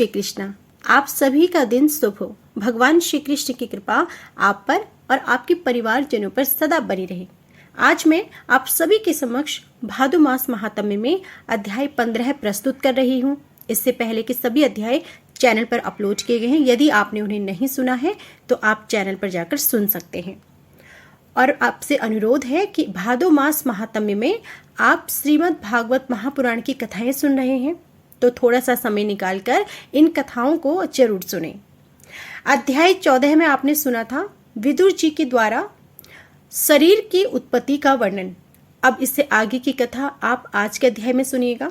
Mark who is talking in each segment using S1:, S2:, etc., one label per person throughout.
S1: श्री कृष्णा। आप सभी का दिन शुभ हो। भगवान श्री कृष्ण की कृपा आप पर और आपके परिवारजनों पर सदा बनी रहे। आज मैं आप सभी के समक्ष भादु मास महात्म्य में अध्याय 15 प्रस्तुत कर रही हूँ। इससे पहले के सभी अध्याय चैनल पर अपलोड किए गए हैं। यदि आपने उन्हें नहीं सुना है तो आप चैनल पर जाकर सुन सकते हैं। और आपसे अनुरोध है कि भादो मास महात्म्य में आप श्रीमद् भागवत महापुराण की कथाएं सुन रहे हैं तो थोड़ा सा समय निकालकर इन कथाओं को जरूर सुनें। अध्याय 14 में आपने सुना था विदुर जी के द्वारा शरीर की उत्पत्ति का वर्णन। अब इससे आगे की कथा आप आज के अध्याय में सुनिएगा।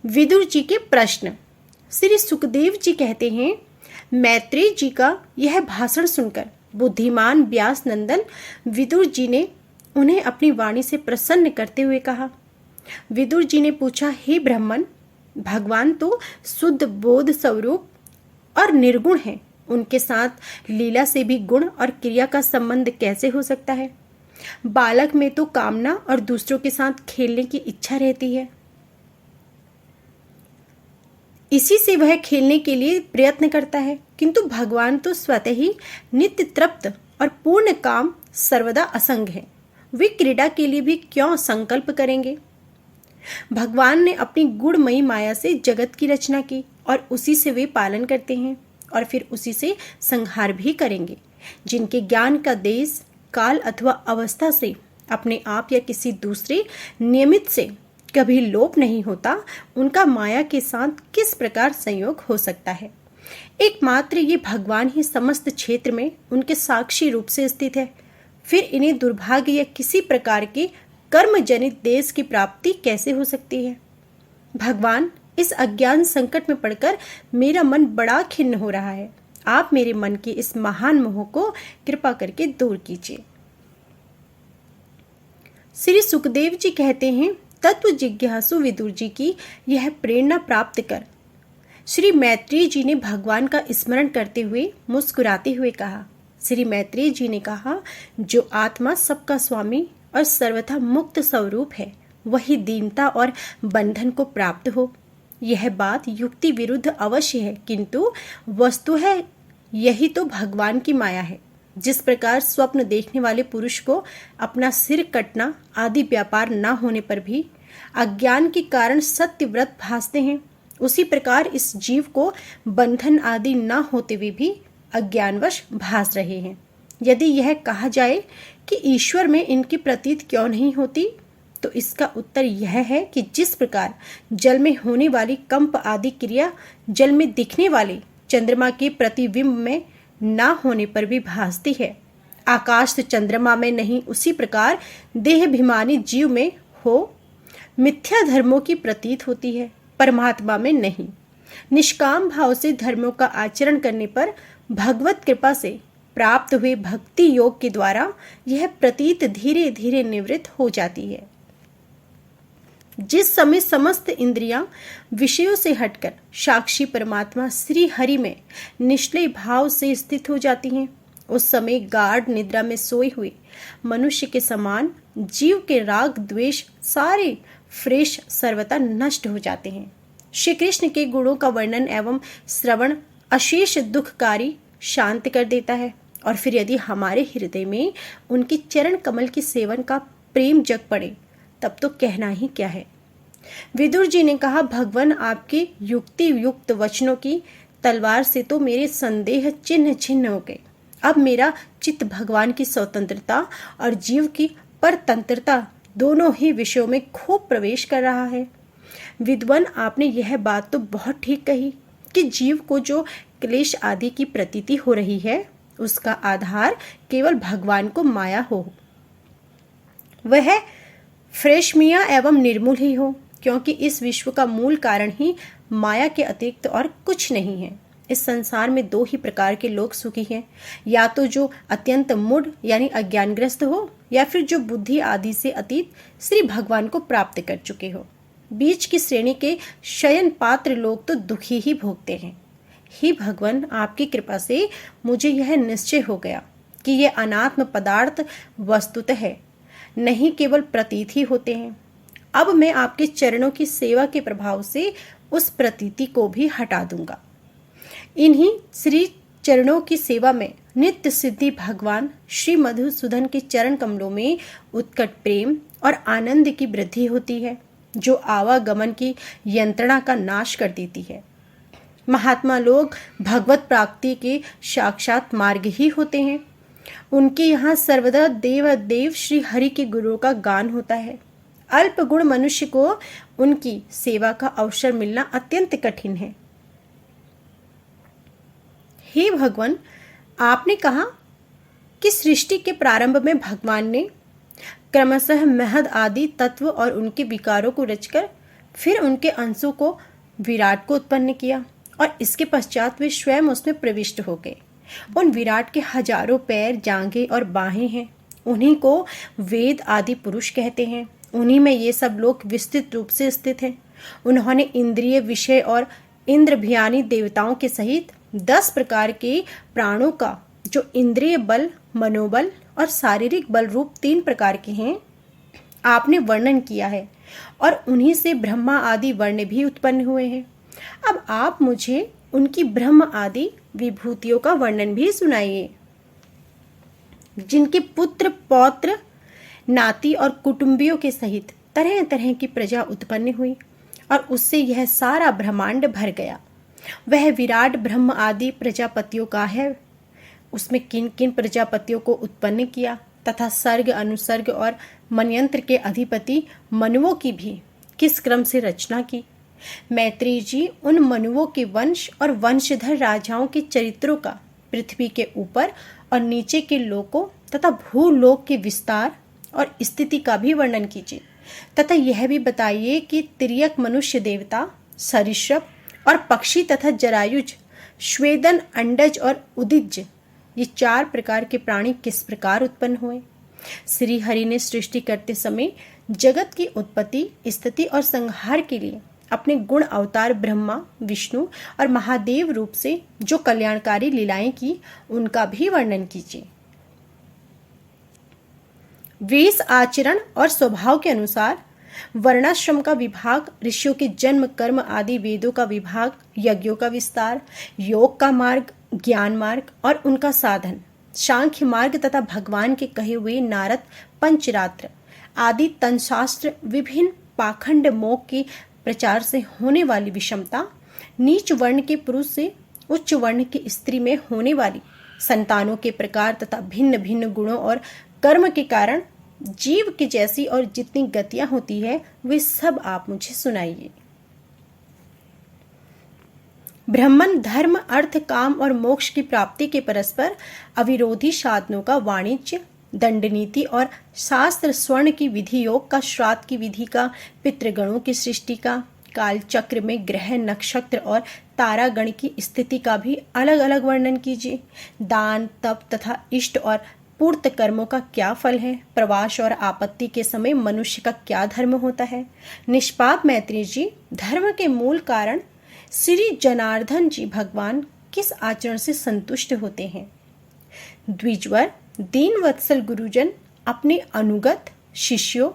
S1: विदुर जी के प्रश्न। श्री सुखदेव जी कहते हैं, मैत्रेय जी का यह भाषण सुनकर बुद्धिमान व्यास नंदन विदुर जी ने उन्हें अपनी वाणी से प्रसन्न करते हुए कहा। विदुर जी ने पूछा, हे ब्राह्मण, भगवान तो शुद्ध बोध स्वरूप और निर्गुण है। उनके साथ लीला से भी गुण और क्रिया का संबंध कैसे हो सकता है? बालक में तो कामना और दूसरों के साथ खेलने की इच्छा रहती है, इसी से वह खेलने के लिए प्रयत्न करता है। किंतु भगवान तो स्वतः ही नित्य तृप्त और पूर्ण काम सर्वदा असंग है। वे क्रीड़ा के लिए भी क्यों संकल्प करेंगे? भगवान ने अपनी गुणमयी माया से जगत की रचना की और उसी से वे पालन करते हैं और फिर उसी से संहार भी करेंगे। जिनके ज्ञान का देश काल अथवा अवस्था से अपने आप या किसी दूसरे नियमित से कभी लोप नहीं होता, उनका माया के साथ किस प्रकार संयोग हो सकता है? एकमात्र ये भगवान ही समस्त क्षेत्र में उनके साक्षी रूप से स्थित है। फिर इन्हें दुर्भाग्य या किसी प्रकार के कर्म जनित देश की प्राप्ति कैसे हो सकती है? भगवान, इस अज्ञान संकट में पड़कर मेरा मन बड़ा खिन्न हो रहा है। आप मेरे मन के इस महान मोह को कृपा करके दूर कीजिए। श्री सुखदेव जी कहते हैं, तत्व जिज्ञासु विदुर जी की यह प्रेरणा प्राप्त कर श्री मैत्रेय जी ने भगवान का स्मरण करते हुए मुस्कुराते हुए कहा। श्री मैत्रेय जी ने कहा, जो आत्मा सबका स्वामी और सर्वथा मुक्त स्वरूप है, वही दीनता और बंधन को प्राप्त हो। यह बात युक्ति विरुद्ध अवश्य है, किंतु वस्तु है यही तो भगवान की माया है। जिस प्रकार स्वप्न देखने वाले पुरुष को अपना सिर कटना आदि व्यापार न होने पर भी अज्ञान के कारण सत्य व्रत भासते हैं, उसी प्रकार इस जीव को बंधन आदि न होते हुए भी अज्ञानवश भास रहे हैं। यदि यह कहा जाए कि ईश्वर में इनकी प्रतीत क्यों नहीं होती, तो इसका उत्तर यह है कि जिस प्रकार जल में होने वाली कंप आदि क्रिया जल में दिखने वाले चंद्रमा के प्रतिबिंब में ना होने पर भी भासती है, आकाश चंद्रमा में नहीं, उसी प्रकार देहाभिमानी जीव में हो मिथ्या धर्मों की प्रतीत होती है, परमात्मा में नहीं। निष्काम भाव से धर्मों का आचरण करने पर भगवत कृपा से प्राप्त हुए भक्ति योग के द्वारा यह प्रतीत धीरे धीरे निवृत्त हो जाती है। जिस समय समस्त इंद्रियां विषयों से हटकर साक्षी परमात्मा श्री हरि में निश्चय भाव से स्थित हो जाती हैं, उस समय गाढ़ निद्रा में सोए हुए मनुष्य के समान जीव के राग द्वेष सारे फ्रेश सर्वथा नष्ट हो जाते हैं। श्री कृष्ण के गुणों का वर्णन एवं श्रवण अशेष दुखकारी शांत कर देता है। और फिर यदि हमारे हृदय में उनके चरण कमल के सेवन का प्रेम जग पड़े, तब तो कहना ही क्या है। विदुर जी ने कहा, भगवान, आपके युक्ति युक्त वचनों की तलवार से तो मेरे संदेह चिन्ह छिन्न हो गए। अब मेरा चित्त भगवान की स्वतंत्रता और जीव की परतंत्रता दोनों ही विषयों में खूब प्रवेश कर रहा है। विद्वान, आपने यह बात तो बहुत ठीक कही कि जीव को जो क्लेश आदि की प्रतीति हो रही है, उसका आधार केवल भगवान को माया हो, वह फ्रेशमिया एवं निर्मूल ही हो, क्योंकि इस विश्व का मूल कारण ही माया के अतिरिक्त और कुछ नहीं है। इस संसार में दो ही प्रकार के लोग सुखी हैं, या तो जो अत्यंत मूढ़ यानी अज्ञानग्रस्त हो, या फिर जो बुद्धि आदि से अतीत श्री भगवान को प्राप्त कर चुके हो। बीच की श्रेणी के शयन पात्र लोग तो दुखी ही भोगते हैं। हे भगवान, आपकी कृपा से मुझे यह निश्चय हो गया कि ये अनात्म पदार्थ वस्तुतः नहीं केवल प्रतीत ही होते हैं। अब मैं आपके चरणों की सेवा के प्रभाव से उस प्रतीति को भी हटा दूंगा। इन्हीं श्री चरणों की सेवा में नित्य सिद्धि भगवान श्री मधुसूदन के चरण कमलों में उत्कट प्रेम और आनंद की वृद्धि होती है, जो आवागमन की यंत्रणा का नाश कर देती है। महात्मा लोग भगवत प्राप्ति के साक्षात मार्ग ही होते हैं। उनके यहाँ सर्वदा देव देव श्री हरि के गुरुओं का गान होता है। अल्प गुण मनुष्य को उनकी सेवा का अवसर मिलना अत्यंत कठिन है। हे भगवान, आपने कहा कि सृष्टि के प्रारंभ में भगवान ने क्रमशः महद आदि तत्व और उनके विकारों को रचकर फिर उनके अंशों को विराट को उत्पन्न किया और इसके पश्चात वे स्वयं उसमें प्रविष्ट हो गए। उन विराट के हजारों पैर, जांघें और बाहें हैं। उन्हीं को वेद आदि पुरुष कहते हैं। उन्हीं में ये सब लोग विस्तृत रूप से स्थित हैं। उन्होंने इंद्रिय, विषय और इंद्रभियानी देवताओं के सहित 10 प्रकार के प्राणों का, जो इंद्रिय बल, मनोबल और शारीरिक बल रूप 3 प्रकार के हैं, आपने वर्णन किया है और उन्हीं से ब्रह्मा आदि वर्ण भी उत्पन्न हुए हैं। अब आप मुझे उनकी ब्रह्म आदि विभूतियों का वर्णन भी सुनाइए, जिनके पुत्र, पौत्र, नाती और कुटुंबियों के सहित तरह तरह की प्रजा उत्पन्न हुई और उससे यह सारा ब्रह्मांड भर गया। वह विराट ब्रह्म आदि प्रजापतियों का है। उसमें किन किन प्रजापतियों को उत्पन्न किया तथा सर्ग, अनुसर्ग और मनयंत्र के अधिपति मनुओं की भी किस क्रम से रचना की। मैत्रेय जी उन मनुओं के वंश और वंशधर राजाओं के चरित्रों का पृथ्वी के ऊपर और नीचे के लोकों तथा भूलोक के विस्तार और स्थिति का भी वर्णन कीजिए तथा यह भी बताइए कि तिर्यक मनुष्य, देवता, सरीसृप और पक्षी तथा जरायुज, श्वेदन, अंडज और उदिज, ये 4 प्रकार के प्राणी किस प्रकार उत्पन्न हुए। श्री हरि ने सृष्टि करते समय जगत की उत्पत्ति, स्थिति और संहार के लिए अपने गुण अवतार ब्रह्मा, विष्णु और महादेव रूप से जो कल्याणकारी लीलाएं की, उनका भी वर्णन कीजिए। वेश, आचरण और स्वभाव के अनुसार वर्णाश्रम का विभाग, ऋषियों के जन्म, कर्म आदि वेदों का विभाग, यज्ञों का विस्तार, योग का मार्ग, ज्ञान मार्ग और उनका साधन, सांख्य मार्ग तथा भगवान के कहे हुए नारद पंचरात्र आदि तंशास्त्र, विभिन्न पाखंड मोक्ष के प्रचार से होने वाली विषमता, नीच वर्ण के पुरुष से उच्च वर्ण की स्त्री में होने वाली संतानों के प्रकार तथा भिन्न भिन्न गुणों और कर्म के कारण जीव की जैसी और जितनी गतियां होती है, वे सब आप मुझे सुनाइए। ब्राह्मण धर्म, अर्थ, काम और मोक्ष की प्राप्ति के परस्पर अविरोधी साधनों का वाणिज्य, दंड नीति और शास्त्र, स्वर्ण की विधि, योग का, श्राद्ध की विधि का, पितृगणों की सृष्टि का, काल चक्र में ग्रह, नक्षत्र और तारागण की स्थिति का भी अलग अलग वर्णन कीजिए। दान, तप तथा इष्ट और पूर्त कर्मों का क्या फल है। प्रवास और आपत्ति के समय मनुष्य का क्या धर्म होता है। निष्पाप मैत्रेय जी, धर्म के मूल कारण श्री जनार्दन जी भगवान किस आचरण से संतुष्ट होते हैं। द्विजवर, दीन वत्सल गुरुजन अपने अनुगत शिष्यों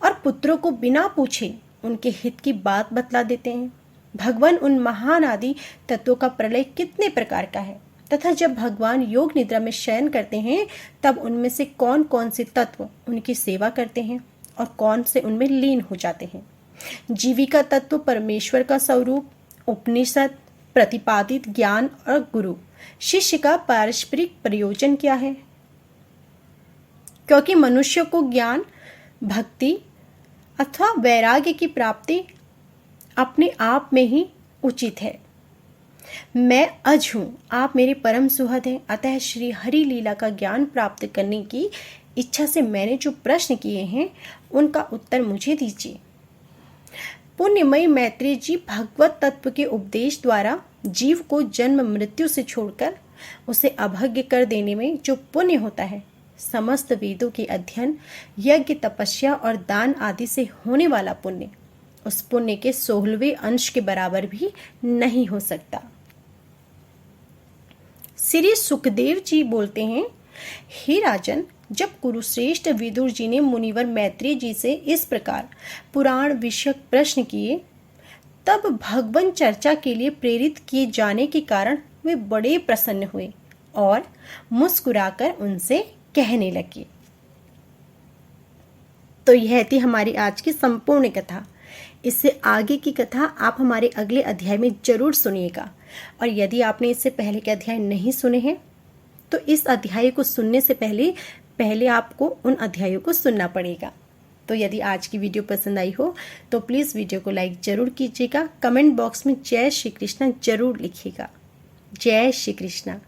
S1: और पुत्रों को बिना पूछे उनके हित की बात बतला देते हैं। भगवान उन महान आदि तत्वों का प्रलय कितने प्रकार का है तथा जब भगवान योग निद्रा में शयन करते हैं तब उनमें से कौन कौन से तत्व उनकी सेवा करते हैं और कौन से उनमें लीन हो जाते हैं। जीविका तत्व परमेश्वर का स्वरूप, उपनिषद प्रतिपादित ज्ञान और गुरु शिष्य का पारस्परिक प्रयोजन क्या है। क्योंकि मनुष्य को ज्ञान, भक्ति अथवा वैराग्य की प्राप्ति अपने आप में ही उचित है। मैं अज हूँ, आप मेरे परम सुहृद हैं, अतः श्री हरि लीला का ज्ञान प्राप्त करने की इच्छा से मैंने जो प्रश्न किए हैं उनका उत्तर मुझे दीजिए। पुण्यमयी मैत्रेय जी भगवत तत्व के उपदेश द्वारा जीव को जन्म मृत्यु से छोड़कर उसे अभज्ञ कर देने में जो पुण्य होता है, समस्त वेदों के अध्ययन, यज्ञ, तपस्या और दान आदि से होने वाला पुण्य उस पुण्य के 16वें अंश के बराबर भी नहीं हो सकता। श्री सुखदेव जी बोलते हैं, हे राजन, जब कुरुश्रेष्ठ विदुर जी ने मुनिवर मैत्रेय जी से इस प्रकार पुराण विषयक प्रश्न किए तब भगवान चर्चा के लिए प्रेरित किए जाने के कारण वे बड़े प्रसन्न हुए और मुस्कुराकर उनसे कहने लगे। तो यह थी हमारी आज की संपूर्ण कथा। इससे आगे की कथा आप हमारे अगले अध्याय में जरूर सुनिएगा। और यदि आपने इससे पहले के अध्याय नहीं सुने हैं तो इस अध्याय को सुनने से पहले आपको उन अध्यायों को सुनना पड़ेगा। तो यदि आज की वीडियो पसंद आई हो तो प्लीज़ वीडियो को लाइक जरूर कीजिएगा। कमेंट बॉक्स में जय श्री कृष्णा जरूर लिखिएगा। जय श्री कृष्णा।